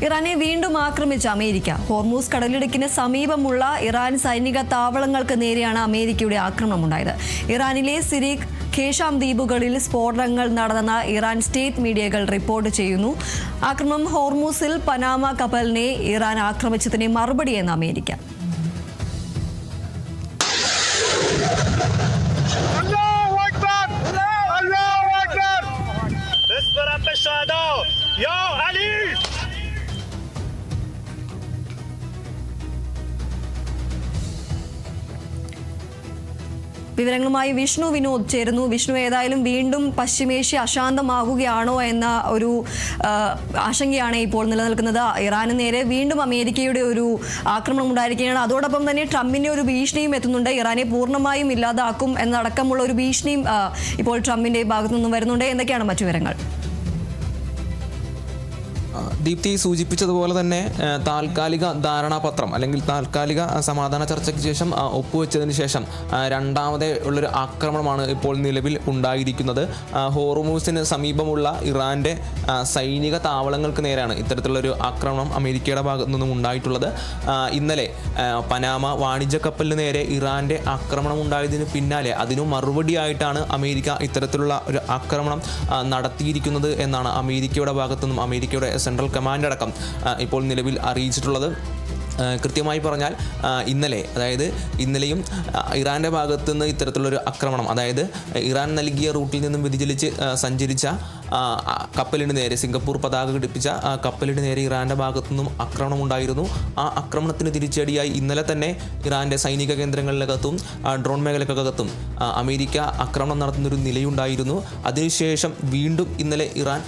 ഇറാനെ വീണ്ടും ആക്രമിച്ച അമേരിക്ക. ഹോർമൂസ് കടലിടുക്കിന് സമീപമുള്ള ഇറാൻ സൈനിക താവളങ്ങൾക്ക് നേരെയാണ് അമേരിക്കയുടെ ആക്രമണമുണ്ടായത്. ഇറാനിലെ സിരിക് ഖേഷാം ദ്വീപുകളിൽ സ്ഫോടനങ്ങൾ നടന്ന ഇറാൻ സ്റ്റേറ്റ് മീഡിയകൾ റിപ്പോർട്ട് ചെയ്യുന്നു. ആക്രമണം ഹോർമൂസിൽ പനാമ കപ്പലിനെ ഇറാൻ ആക്രമിച്ചതിന് മറുപടിയെന്ന് അമേരിക്ക. വിവരങ്ങളുമായി വിഷ്ണു വിനോദ് ചേരുന്നു. വിഷ്ണു, ഏതായാലും വീണ്ടും പശ്ചിമേഷ്യ അശാന്തമാകുകയാണോ എന്ന ഒരു ആശങ്കയാണ് ഇപ്പോൾ നിലനിൽക്കുന്നത്. ഇറാന് നേരെ വീണ്ടും അമേരിക്കയുടെ ഒരു ആക്രമണം ഉണ്ടായിരിക്കുകയാണ്. അതോടൊപ്പം തന്നെ ട്രംപിന്റെ ഒരു ഭീഷണിയും എത്തുന്നുണ്ട്. ഇറാനെ പൂർണ്ണമായും ഇല്ലാതാക്കും എന്നടക്കമുള്ള ഒരു ഭീഷണിയും ഇപ്പോൾ ട്രംപിന്റെ ഭാഗത്തു നിന്നും വരുന്നുണ്ട്. എന്തൊക്കെയാണ് മറ്റു വിവരങ്ങൾ? ദീപ്തി സൂചിപ്പിച്ചതുപോലെ തന്നെ താൽക്കാലിക ധാരണാപത്രം അല്ലെങ്കിൽ താൽക്കാലിക സമാധാന ചർച്ചയ്ക്ക് ശേഷം ഒപ്പുവെച്ചതിന് ശേഷം രണ്ടാമതേ ഉള്ളൊരു ആക്രമണമാണ് ഇപ്പോൾ നിലവിൽ ഉണ്ടായിരിക്കുന്നത്. ഹോർമൂസിന് സമീപമുള്ള ഇറാൻ്റെ സൈനിക താവളങ്ങൾക്ക് നേരെയാണ് ഇത്തരത്തിലുള്ളൊരു ആക്രമണം അമേരിക്കയുടെ ഭാഗത്തു നിന്നും ഉണ്ടായിട്ടുള്ളത്. ഇന്നലെ പനാമ വാണിജ്യ കപ്പലിന് നേരെ ഇറാൻ്റെ ആക്രമണം ഉണ്ടായതിന് പിന്നാലെ അതിനു മറുപടിയായിട്ടാണ് അമേരിക്ക ഇത്തരത്തിലുള്ള ഒരു ആക്രമണം നടത്തിയിരിക്കുന്നത് എന്നാണ് അമേരിക്കയുടെ ഭാഗത്തു നിന്നും അമേരിക്കയുടെ സെൻട്രൽ കമാൻഡ് അടക്കം ഇപ്പോൾ നിലവിൽ അറിയിച്ചിട്ടുള്ളത്. കൃത്യമായി പറഞ്ഞാൽ ഇന്നലെയും ഇറാൻ്റെ ഭാഗത്തു നിന്ന് ഇത്തരത്തിലുള്ളൊരു ആക്രമണം, അതായത് ഇറാൻ നൽകിയ റൂട്ടിൽ നിന്നും വ്യതിചലിച്ച് സഞ്ചരിച്ച കപ്പലിന് നേരെ, സിംഗപ്പൂർ പതാക ഘടിപ്പിച്ച കപ്പലിന് നേരെ ഇറാൻ്റെ ഭാഗത്തു നിന്നും ആക്രമണം ഉണ്ടായിരുന്നു. ആ ആക്രമണത്തിന് തിരിച്ചടിയായി ഇന്നലെ തന്നെ ഇറാൻ്റെ സൈനിക കേന്ദ്രങ്ങളിലകത്തും ഡ്രോൺ മേഖലക്കകത്തും അമേരിക്ക ആക്രമണം നടത്തുന്നൊരു നിലയുണ്ടായിരുന്നു. അതിനുശേഷം വീണ്ടും ഇന്നലെ ഇറാൻ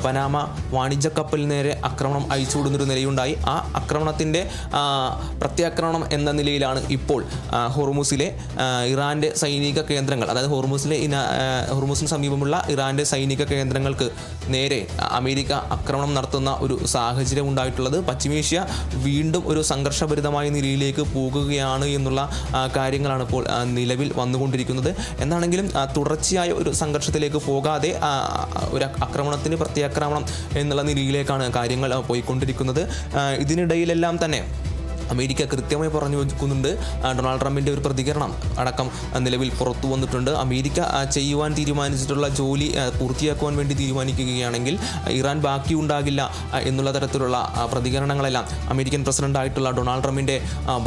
പനാമ വാണിജ്യ കപ്പലിന് നേരെ ആക്രമണം അയച്ചുവിടുന്നൊരു നിലയുണ്ടായി. ആ ആക്രമണത്തിൻ്റെ പ്രത്യാക്രമണം എന്ന നിലയിലാണ് ഇപ്പോൾ ഹോർമൂസിലെ ഇറാൻ്റെ സൈനിക കേന്ദ്രങ്ങൾ, അതായത് ഹോർമൂസിന് സമീപമുള്ള ഇറാൻ്റെ സൈനിക കേന്ദ്രങ്ങൾക്ക് നേരെ അമേരിക്ക ആക്രമണം നടത്തുന്ന ഒരു സാഹചര്യം ഉണ്ടായിട്ടുള്ളത്. പശ്ചിമേഷ്യ വീണ്ടും ഒരു സംഘർഷഭരിതമായ നിലയിലേക്ക് പോകുകയാണ് എന്നുള്ള കാര്യങ്ങളാണ് ഇപ്പോൾ നിലവിൽ വന്നുകൊണ്ടിരിക്കുന്നത്. എന്താണെങ്കിലും തുടർച്ചയായ ഒരു സംഘർഷത്തിലേക്ക് പോകാതെ ഒരു ആക്രമണത്തിന് പ്രത്യാക്രമണം എന്നുള്ള നിലയിലേക്കാണ് കാര്യങ്ങൾ പോയിക്കൊണ്ടിരിക്കുന്നത്. ഇതിനിടയിലെല്ലാം തന്നെ അമേരിക്ക കൃത്യമായി പറഞ്ഞു വെക്കുന്നുണ്ട്. ഡൊണാൾഡ് ട്രംപിൻ്റെ ഒരു പ്രതികരണം അടക്കം നിലവിൽ പുറത്തു വന്നിട്ടുണ്ട്. അമേരിക്ക ചെയ്യുവാൻ തീരുമാനിച്ചിട്ടുള്ള ജോലി പൂർത്തിയാക്കുവാൻ വേണ്ടി തീരുമാനിക്കുകയാണെങ്കിൽ ഇറാൻ ബാക്കിയുണ്ടാകില്ല എന്നുള്ള തരത്തിലുള്ള പ്രതികരണങ്ങളെല്ലാം അമേരിക്കൻ പ്രസിഡൻ്റായിട്ടുള്ള ഡൊണാൾഡ് ട്രംപിൻ്റെ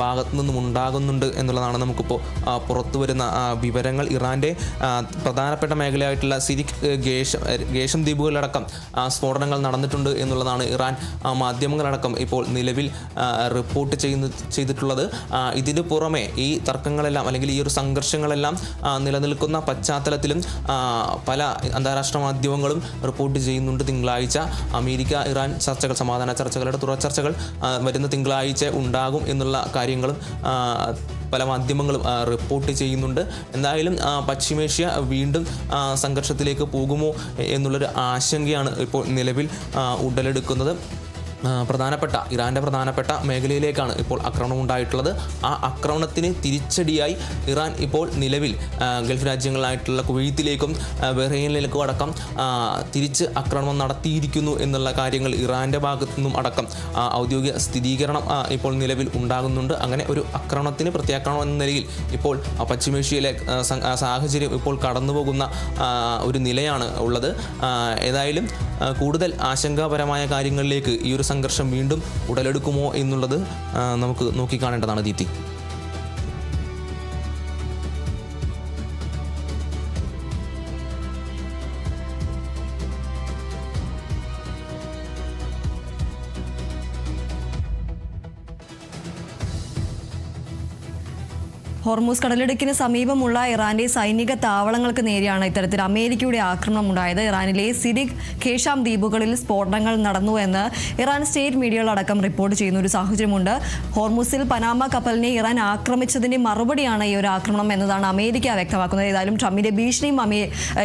ഭാഗത്തു നിന്നും ഉണ്ടാകുന്നുണ്ട് എന്നുള്ളതാണ് നമുക്കിപ്പോൾ പുറത്തു വരുന്ന വിവരങ്ങൾ. ഇറാൻ്റെ പ്രധാനപ്പെട്ട മേഖലയായിട്ടുള്ള സിരിക് ഖേഷം ദ്വീപുകളിലടക്കം സ്ഫോടനങ്ങൾ നടന്നിട്ടുണ്ട് എന്നുള്ളതാണ് ഇറാൻ മാധ്യമങ്ങളടക്കം ഇപ്പോൾ നിലവിൽ റിപ്പോർട്ട് ചെയ്തിട്ടുള്ളത്. ഇതിന് പുറമെ ഈ തർക്കങ്ങളെല്ലാം അല്ലെങ്കിൽ ഈ ഒരു സംഘർഷങ്ങളെല്ലാം നിലനിൽക്കുന്ന പശ്ചാത്തലത്തിലും പല അന്താരാഷ്ട്ര മാധ്യമങ്ങളും റിപ്പോർട്ട് ചെയ്യുന്നുണ്ട്. തിങ്കളാഴ്ച അമേരിക്ക ഇറാൻ ചർച്ചകൾ, സമാധാന ചർച്ചകളുടെ തുടർ ചർച്ചകൾ വരുന്ന തിങ്കളാഴ്ച ഉണ്ടാകും എന്നുള്ള കാര്യങ്ങളും പല മാധ്യമങ്ങളും റിപ്പോർട്ട് ചെയ്യുന്നുണ്ട്. എന്തായാലും പശ്ചിമേഷ്യ വീണ്ടും സംഘർഷത്തിലേക്ക് പോകുമോ എന്നുള്ളൊരു ആശങ്കയാണ് ഇപ്പോൾ നിലവിൽ ഉടലെടുക്കുന്നത്. ഇറാൻ്റെ പ്രധാനപ്പെട്ട മേഖലയിലേക്കാണ് ഇപ്പോൾ ആക്രമണം ഉണ്ടായിട്ടുള്ളത്. ആ ആക്രമണത്തിന് തിരിച്ചടിയായി ഇറാൻ ഇപ്പോൾ നിലവിൽ ഗൾഫ് രാജ്യങ്ങളായിട്ടുള്ള കുവൈത്തിലേക്കും ബഹ്റൈനിലേക്കും അടക്കം തിരിച്ച് ആക്രമണം നടത്തിയിരിക്കുന്നു എന്നുള്ള കാര്യങ്ങൾ ഇറാൻ്റെ ഭാഗത്തു നിന്നും അടക്കം ഔദ്യോഗിക സ്ഥിരീകരണം ഇപ്പോൾ നിലവിൽ ഉണ്ടാകുന്നുണ്ട്. അങ്ങനെ ഒരു ആക്രമണത്തിന് പ്രത്യാക്രമണം എന്ന നിലയിൽ ഇപ്പോൾ പശ്ചിമേഷ്യയിലെ സാഹചര്യം ഇപ്പോൾ കടന്നുപോകുന്ന ഒരു നിലയാണ് ഉള്ളത്. ഏതായാലും കൂടുതൽ ആശങ്കാപരമായ കാര്യങ്ങളിലേക്ക് ഈ ഒരു സംഘർഷം വീണ്ടും ഉടലെടുക്കുമോ എന്നുള്ളത് നമുക്ക് നോക്കിക്കാണേണ്ടതാണ് ദീപ്തി. ഹോർമൂസ് കടലിടുക്കിന് സമീപമുള്ള ഇറാന്റെ സൈനിക താവളങ്ങൾക്ക് നേരെയാണ് ഇത്തരത്തിൽ അമേരിക്കയുടെ ആക്രമണം ഉണ്ടായത്. ഇറാനിലെ സിരിക് ഖേഷാം ദ്വീപുകളിൽ സ്ഫോടനങ്ങൾ നടന്നു എന്ന് ഇറാൻ സ്റ്റേറ്റ് മീഡിയകളടക്കം റിപ്പോർട്ട് ചെയ്യുന്ന ഒരു സാഹചര്യമുണ്ട്. ഹോർമൂസിൽ പനാമ കപ്പലിനെ ഇറാൻ ആക്രമിച്ചതിന്റെ മറുപടിയാണ് ഈ ഒരു ആക്രമണം എന്നതാണ് അമേരിക്ക വ്യക്തമാക്കുന്നത്. ഏതായാലും ട്രംപിന്റെ ഭീഷണിയും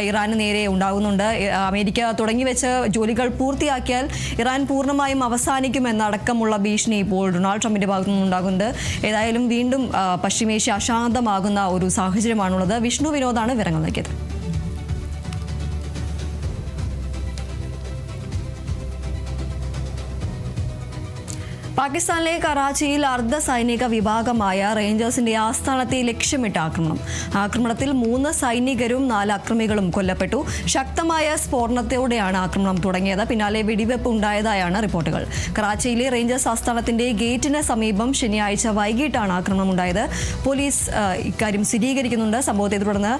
ഇറാന് നേരെ ഉണ്ടാകുന്നുണ്ട്. അമേരിക്ക തുടങ്ങിവെച്ച ജോലികൾ പൂർത്തിയാക്കിയാൽ ഇറാൻ പൂർണ്ണമായും അവസാനിക്കുമെന്നടക്കമുള്ള ഭീഷണി ഇപ്പോൾ ഡൊണാൾഡ് ട്രംപിന്റെ ഭാഗത്തു നിന്നുണ്ടാകുന്നുണ്ട്. ഏതായാലും വീണ്ടും പശ്ചിമേഷ്യ ശാന്തമാകുന്ന ഒരു സാഹചര്യമാണുള്ളത്. വിഷ്ണു വിനോദാണ് വിവരങ്ങൾ നൽകിയത്. പാകിസ്ഥാനിലെ കറാച്ചിയിൽ അർദ്ധ സൈനിക വിഭാഗമായ റേഞ്ചേഴ്സിന്റെ ആസ്ഥാനത്തെ ലക്ഷ്യമിട്ട ആക്രമണത്തിൽ 3 സൈനികരും 4 അക്രമികളും കൊല്ലപ്പെട്ടു. ശക്തമായ സ്ഫോടനത്തോടെയാണ് ആക്രമണം തുടങ്ങിയത്. പിന്നാലെ വെടിവെപ്പ് ഉണ്ടായതായാണ് റിപ്പോർട്ടുകൾ. കറാച്ചിയിലെ റേഞ്ചേഴ്സ് ആസ്ഥാനത്തിന്റെ ഗേറ്റിന് സമീപം ശനിയാഴ്ച വൈകിട്ടാണ് ആക്രമണം ഉണ്ടായത്. പോലീസ് ഇക്കാര്യം സ്ഥിരീകരിക്കുന്നുണ്ട്. സംഭവത്തെ തുടർന്ന്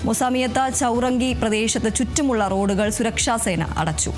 മൊസാമിയത്ത ചൗറങ്കി പ്രദേശത്ത് ചുറ്റുമുള്ള റോഡുകൾ സുരക്ഷാ സേന അടച്ചു.